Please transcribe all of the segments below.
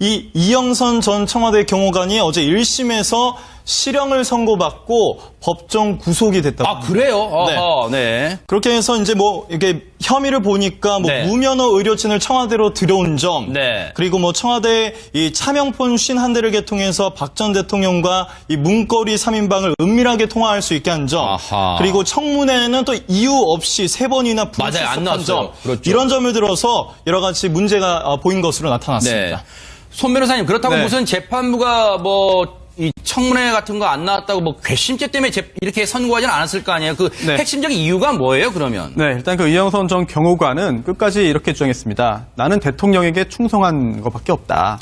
이 이영선 전 청와대 경호관이 어제 1심에서 실형을 선고받고 법정 구속이 됐다고. 아, 그래요? 어허, 네. 그렇게 해서 이제 뭐 이게 혐의를 보니까 뭐 네. 무면허 의료진을 청와대로 들여온 점, 네. 그리고 뭐 청와대 이 차명폰 51대를 개통해서 박 전 대통령과 이 문고리 3인방을 은밀하게 통화할 수 있게 한 점, 아하. 그리고 청문회는 또 이유 없이 3번이나 맞아요, 안 불출석한 나왔어요. 점, 그렇죠. 이런 점을 들어서 여러 가지 문제가 보인 것으로 나타났습니다. 네. 손 변호사님, 그렇다고 네. 무슨 재판부가 뭐, 이 청문회 같은 거 안 나왔다고 뭐 괘씸죄 때문에 이렇게 선고하지는 않았을 거 아니에요? 그 네. 핵심적인 이유가 뭐예요, 그러면? 네, 일단 그 이영선 전 경호관은 끝까지 이렇게 주장했습니다. 나는 대통령에게 충성한 것밖에 없다.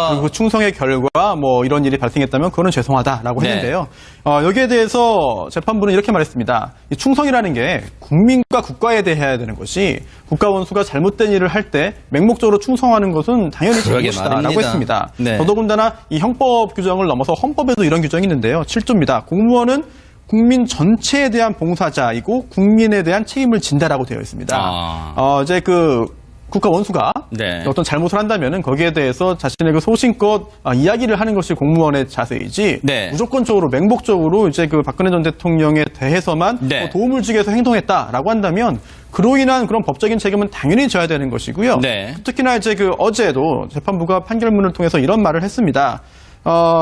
그리고 그 충성의 결과 뭐 이런 일이 발생했다면 그거는 죄송하다라고 네. 했는데요. 여기에 대해서 재판부는 이렇게 말했습니다. 이 충성이라는 게 국민과 국가에 대해 해야 되는 것이 국가 원수가 잘못된 일을 할 때 맹목적으로 충성하는 것은 당연히 그러게 잘못이다라고 말입니다. 했습니다. 네. 더더군다나 이 형법 규정을 넘어서 헌법에도 이런 규정이 있는데요. 7조입니다. 공무원은 국민 전체에 대한 봉사자이고 국민에 대한 책임을 진다라고 되어 있습니다. 이제 그 국가 원수가 네. 어떤 잘못을 한다면은 거기에 대해서 자신의 그 소신껏 이야기를 하는 것이 공무원의 자세이지 네. 무조건적으로 맹목적으로 이제 그 박근혜 전 대통령에 대해서만 네. 뭐 도움을 주기 위해서 행동했다라고 한다면 그로 인한 그런 법적인 책임은 당연히 져야 되는 것이고요. 네. 특히나 이제 그 어제도 재판부가 판결문을 통해서 이런 말을 했습니다.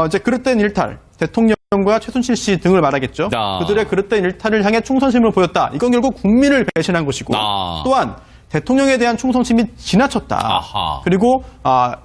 이제 그릇된 일탈, 대통령과 최순실 씨 등을 말하겠죠. 그들의 그릇된 일탈을 향해 충성심을 보였다. 이건 결국 국민을 배신한 것이고 또한 대통령에 대한 충성심이 지나쳤다. 아하. 그리고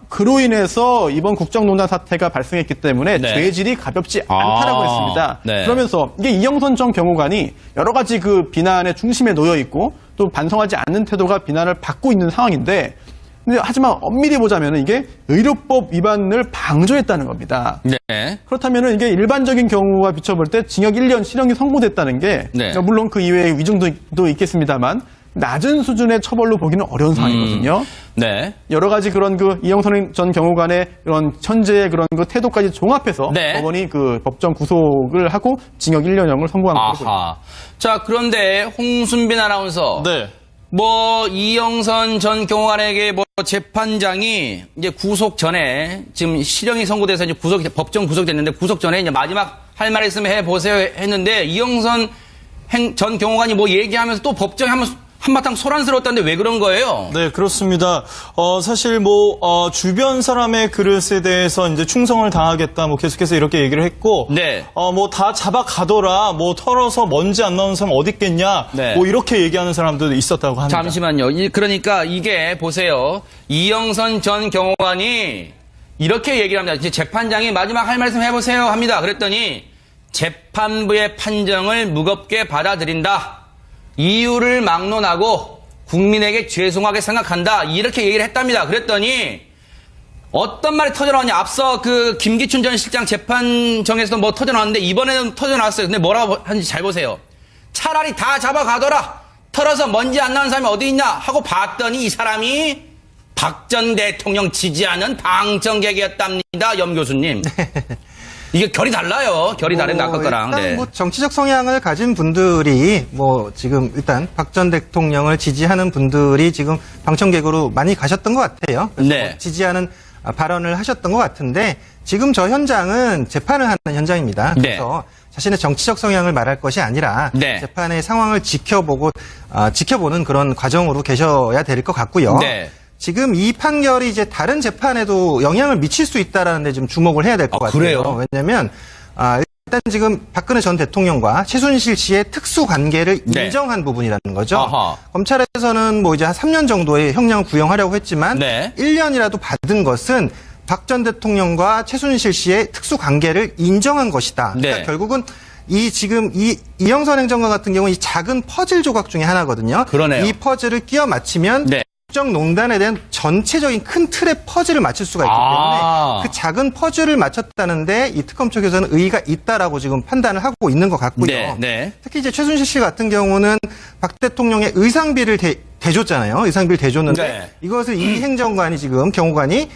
그로 인해서 이번 국정농단 사태가 발생했기 때문에 네. 죄질이 가볍지 않다라고 했습니다. 네. 그러면서 이게 이영선 전 경호관이 여러 가지 그 비난의 중심에 놓여 있고 또 반성하지 않는 태도가 비난을 받고 있는 상황인데 근데 하지만 엄밀히 보자면 이게 의료법 위반을 방조했다는 겁니다. 네. 그렇다면 이게 일반적인 경우와 비춰볼 때 징역 1년 실형이 선고됐다는 게 네. 물론 그 이외의 위증도 있겠습니다만 낮은 수준의 처벌로 보기는 어려운 상황이거든요. 네. 여러 가지 그런 그 이영선 전 경호관의 그런 현재의 그런 그 태도까지 종합해서 네. 법원이 그 법정 구속을 하고 징역 1년형을 선고한 거고. 아하. 자, 그런데 홍순빈 아나운서. 네. 뭐 이영선 전 경호관에게 뭐 재판장이 이제 구속 전에 지금 실형이 선고돼서 이제 법정 구속됐는데 구속 전에 이제 마지막 할 말 있으면 해 보세요 했는데 이영선 전 경호관이 뭐 얘기하면서 또 법정에 한바탕 소란스러웠다는데 왜 그런 거예요? 네, 그렇습니다. 사실 주변 사람의 그릇에 대해서 이제 충성을 다하겠다, 계속해서 이렇게 얘기를 했고, 네. 다 잡아가더라, 털어서 먼지 안 나오는 사람 어디 있겠냐, 네. 이렇게 얘기하는 사람들도 있었다고 합니다. 잠시만요. 그러니까 이게 보세요. 이영선 전 경호관이 이렇게 얘기를 합니다. 이제 재판장이 마지막 할 말씀 해보세요 합니다. 그랬더니 재판부의 판정을 무겁게 받아들인다. 이유를 막론하고 국민에게 죄송하게 생각한다. 이렇게 얘기를 했답니다. 그랬더니 어떤 말이 터져나왔냐. 앞서 그 김기춘 전 실장 재판정에서도 뭐 터져나왔는데 이번에는 터져나왔어요. 근데 뭐라고 하는지 잘 보세요. 차라리 다 잡아가더라. 털어서 먼지 안 나는 사람이 어디 있냐 하고 봤더니 이 사람이 박 전 대통령 지지하는 방청객이었답니다. 염 교수님. 이게 결이 달라요. 결이 다른데 아까 거랑. 일단 정치적 성향을 가진 분들이 지금 일단 박 전 대통령을 지지하는 분들이 지금 방청객으로 많이 가셨던 것 같아요. 그래서 네. 지지하는 발언을 하셨던 것 같은데 지금 저 현장은 재판을 하는 현장입니다. 그래서 자신의 정치적 성향을 말할 것이 아니라 재판의 상황을 지켜보는 그런 과정으로 계셔야 될 것 같고요. 지금 이 판결이 이제 다른 재판에도 영향을 미칠 수 있다라는 데 좀 주목을 해야 될 것 같아요. 그래요? 왜냐면 일단 지금 박근혜 전 대통령과 최순실 씨의 특수 관계를 인정한 부분이라는 거죠. 아하. 검찰에서는 이제 한 3년 정도의 형량을 구형하려고 했지만 1년이라도 받은 것은 박 전 대통령과 최순실 씨의 특수 관계를 인정한 것이다. 그러니까 결국은 지금 이영선 행정관 같은 경우는 이 작은 퍼즐 조각 중에 하나거든요. 그러네요. 이 퍼즐을 끼워 맞추면 국정농단에 대한 전체적인 큰 틀의 퍼즐을 맞출 수가 있기 때문에 그 작은 퍼즐을 맞췄다는데 이 특검 쪽에서는 의의가 있다라고 지금 판단을 하고 있는 것 같고요. 특히 이제 최순실 씨 같은 경우는 박 대통령의 의상비를 대줬잖아요. 의상비를 대줬는데 이것을 이 행정관이 지금 경호관이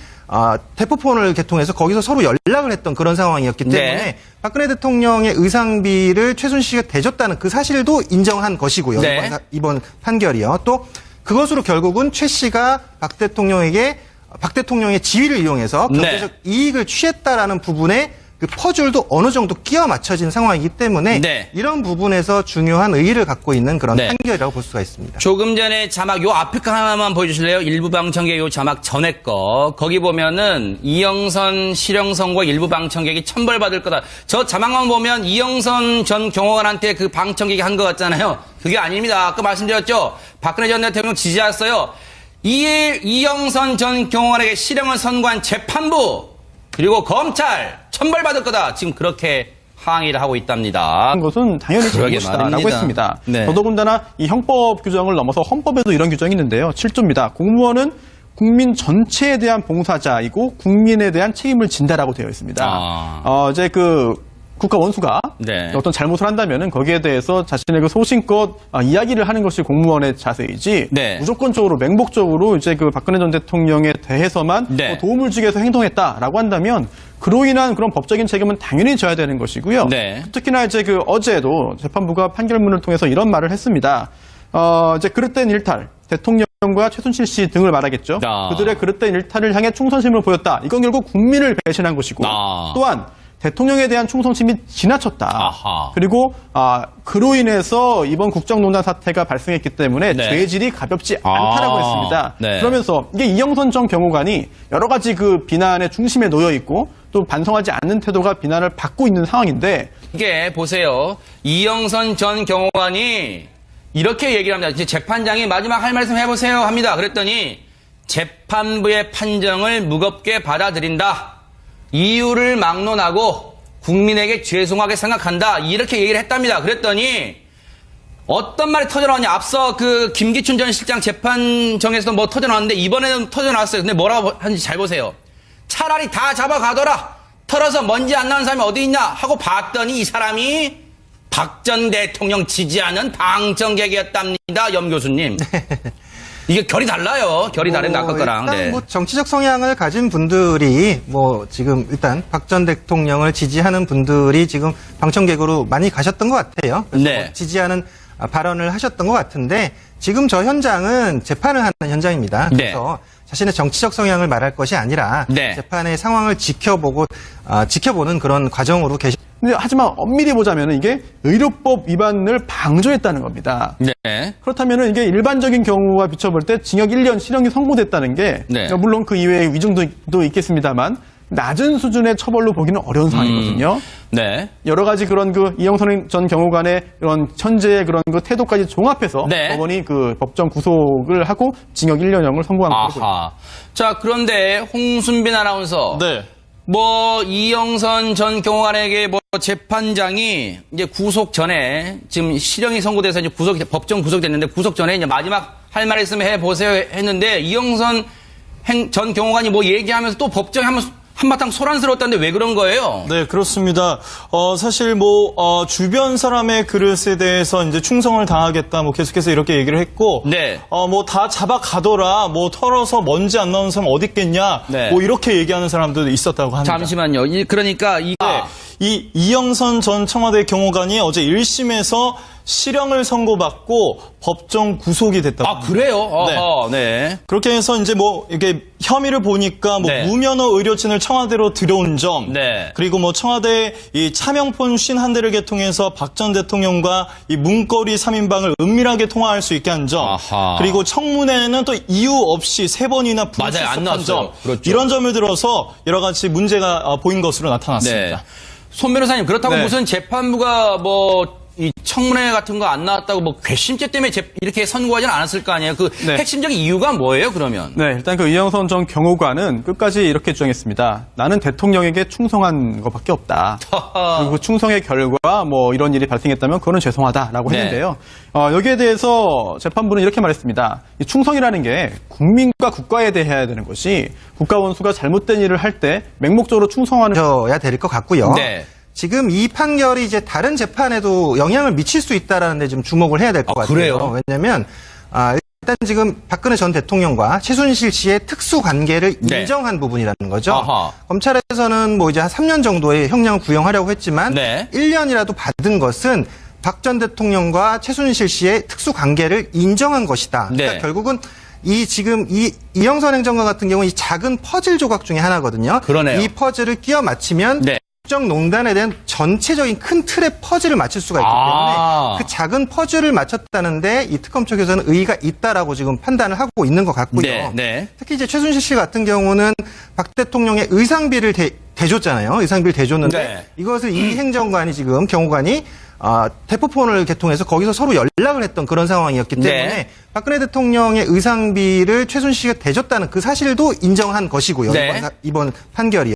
대포폰을 개통해서 거기서 서로 연락을 했던 그런 상황이었기 때문에 박근혜 대통령의 의상비를 최순실 씨가 대줬다는 그 사실도 인정한 것이고요. 이번 판결이요. 또 그것으로 결국은 최 씨가 박 대통령에게 박 대통령의 지위를 이용해서 경제적 이익을 취했다라는 부분에 그 퍼즐도 어느 정도 끼워 맞춰진 상황이기 때문에 이런 부분에서 중요한 의의를 갖고 있는 그런 판결이라고 볼 수가 있습니다. 조금 전에 자막 요 앞에 거 하나만 보여주실래요? 일부 방청객 요 자막 전에 거 거기 보면은 이영선 실형 선고 일부 방청객이 천벌받을 거다. 저 자막만 보면 이영선 전 경호관한테 그 방청객이 한 것 같잖아요. 그게 아닙니다. 아까 말씀드렸죠. 박근혜 전 대통령 지지했어요. 이영선 전 경호관에게 실형을 선고한 재판부 그리고 검찰 천벌받을 거다. 지금 그렇게 항의를 하고 있답니다. 것은 당연히 잘못이다라고 했습니다. 더더군다나 이 형법 규정을 넘어서 헌법에도 이런 규정이 있는데요. 7조입니다. 공무원은 국민 전체에 대한 봉사자이고 국민에 대한 책임을 진다라고 되어 있습니다. 이제 그 국가 원수가 어떤 잘못을 한다면은 거기에 대해서 자신의 그 소신껏 이야기를 하는 것이 공무원의 자세이지 무조건적으로 맹목적으로 이제 그 박근혜 전 대통령에 대해서만 도움을 주기 위해서 행동했다라고 한다면 그로 인한 그런 법적인 책임은 당연히 져야 되는 것이고요. 특히나 이제 그 어제도 재판부가 판결문을 통해서 이런 말을 했습니다. 이제 그릇된 일탈 대통령과 최순실 씨 등을 말하겠죠. 그들의 그릇된 일탈을 향해 충성심을 보였다. 이건 결국 국민을 배신한 것이고 또한 대통령에 대한 충성심이 지나쳤다. 그리고 그로 인해서 이번 국정농단 사태가 발생했기 때문에 죄질이 가볍지 않다라고 했습니다. 그러면서 이게 이영선 전 경호관이 여러 가지 그 비난의 중심에 놓여 있고 또 반성하지 않는 태도가 비난을 받고 있는 상황인데 이게 보세요. 이영선 전 경호관이 이렇게 얘기를 합니다. 이제 재판장이 마지막 할 말씀 해보세요 합니다. 그랬더니 재판부의 판정을 무겁게 받아들인다. 이유를 막론하고 국민에게 죄송하게 생각한다. 이렇게 얘기를 했답니다. 그랬더니 어떤 말이 터져나왔냐. 앞서 그 김기춘 전 실장 재판정에서도 뭐 터져나왔는데 이번에는 터져나왔어요. 근데 뭐라고 하는지 잘 보세요. 차라리 다 잡아가더라. 털어서 먼지 안 나는 사람이 어디 있냐 하고 봤더니 이 사람이 박 전 대통령 지지하는 방청객이었답니다. 염 교수님. 이게 결이 달라요. 결이 다른데 아까 거랑. 일단 뭐 정치적 성향을 가진 분들이 뭐 지금 일단 박 전 대통령을 지지하는 분들이 지금 방청객으로 많이 가셨던 것 같아요. 그래서 지지하는 발언을 하셨던 것 같은데 지금 저 현장은 재판을 하는 현장입니다. 그래서 자신의 정치적 성향을 말할 것이 아니라 재판의 상황을 지켜보는 그런 과정으로 근데 하지만 엄밀히 보자면 이게 의료법 위반을 방조했다는 겁니다. 그렇다면 이게 일반적인 경우와 비춰볼 때 징역 1년 실형이 선고됐다는 게 물론 그 이외의 위증도 있겠습니다만 낮은 수준의 처벌로 보기는 어려운 상황이거든요. 여러 가지 그런 그 이영선 전 경호관의 이런 현재의 그런 그 태도까지 종합해서 법원이 그 법정 구속을 하고 징역 1년형을 선고한 거고요. 자, 그런데 홍순빈 아나운서. 뭐 이영선 전 경호관에게 뭐 재판장이 이제 구속 전에 지금 실형이 선고돼서 이제 법정 구속됐는데 구속 전에 이제 마지막 할 말 있으면 해보세요 했는데 이영선 전 경호관이 뭐 얘기하면서 또 법정에 한바탕 소란스러웠다는데 왜 그런 거예요? 네, 그렇습니다. 사실 주변 사람의 그릇에 대해서 이제 충성을 다하겠다, 계속해서 이렇게 얘기를 했고, 다 잡아가더라, 털어서 먼지 안 나오는 사람 어디 있겠냐, 이렇게 얘기하는 사람들도 있었다고 합니다. 잠시만요. 그러니까 이 이영선 전 청와대 경호관이 어제 1심에서 실형을 선고받고 법정 구속이 됐다고. 그래요? 그렇게 해서 이제 이게 혐의를 보니까 무면허 의료진을 청와대로 들여온 점, 그리고 청와대 이 차명폰 51대를 개통해서 박 전 대통령과 이 문거리 3인방을 은밀하게 통화할 수 있게 한 점, 그리고 청문회는 또 이유 없이 3번이나 불출석한 점, 이런 점을 들어서 여러 가지 문제가 보인 것으로 나타났습니다. 손 변호사님, 그렇다고 무슨 재판부가 이 청문회 같은 거 안 나왔다고 괘씸죄 때문에 이렇게 선고하지는 않았을 거 아니에요? 그 핵심적인 이유가 뭐예요, 그러면? 일단 그 이영선 전 경호관은 끝까지 이렇게 주장했습니다. 나는 대통령에게 충성한 것밖에 없다. 그리고 그 충성의 결과 이런 일이 발생했다면 그거는 죄송하다라고 했는데요. 여기에 대해서 재판부는 이렇게 말했습니다. 이 충성이라는 게 국민과 국가에 대해 해야 되는 것이 국가 원수가 잘못된 일을 할 때 맹목적으로 충성하는 져야 될 것 같고요. 지금 이 판결이 이제 다른 재판에도 영향을 미칠 수 있다라는 데 좀 주목을 해야 될 것 같아요. 그래요? 왜냐하면 일단 지금 박근혜 전 대통령과 최순실 씨의 특수 관계를 인정한 부분이라는 거죠. 검찰에서는 이제 한 3년 정도의 형량을 구형하려고 했지만 1년이라도 받은 것은 박 전 대통령과 최순실 씨의 특수 관계를 인정한 것이다. 그러니까 결국은 지금 이영선 행정관 같은 경우는 이 작은 퍼즐 조각 중에 하나거든요. 그러네요. 이 퍼즐을 끼워 맞추면 네. 국정농단에 대한 전체적인 큰 틀의 퍼즐을 맞출 수가 있기 때문에 그 작은 퍼즐을 맞췄다는데 이 특검 쪽에서는 의의가 있다라고 지금 판단을 하고 있는 것 같고요. 네, 네. 특히 이제 최순실 씨 같은 경우는 박 대통령의 의상비를 대줬잖아요. 의상비를 대줬는데 네. 이것을 이 행정관이 지금 경호관이 대포폰을 개통해서 거기서 서로 연락을 했던 그런 상황이었기 때문에 네. 박근혜 대통령의 의상비를 최순실 씨가 대줬다는 그 사실도 인정한 것이고요. 네. 이번 판결이요.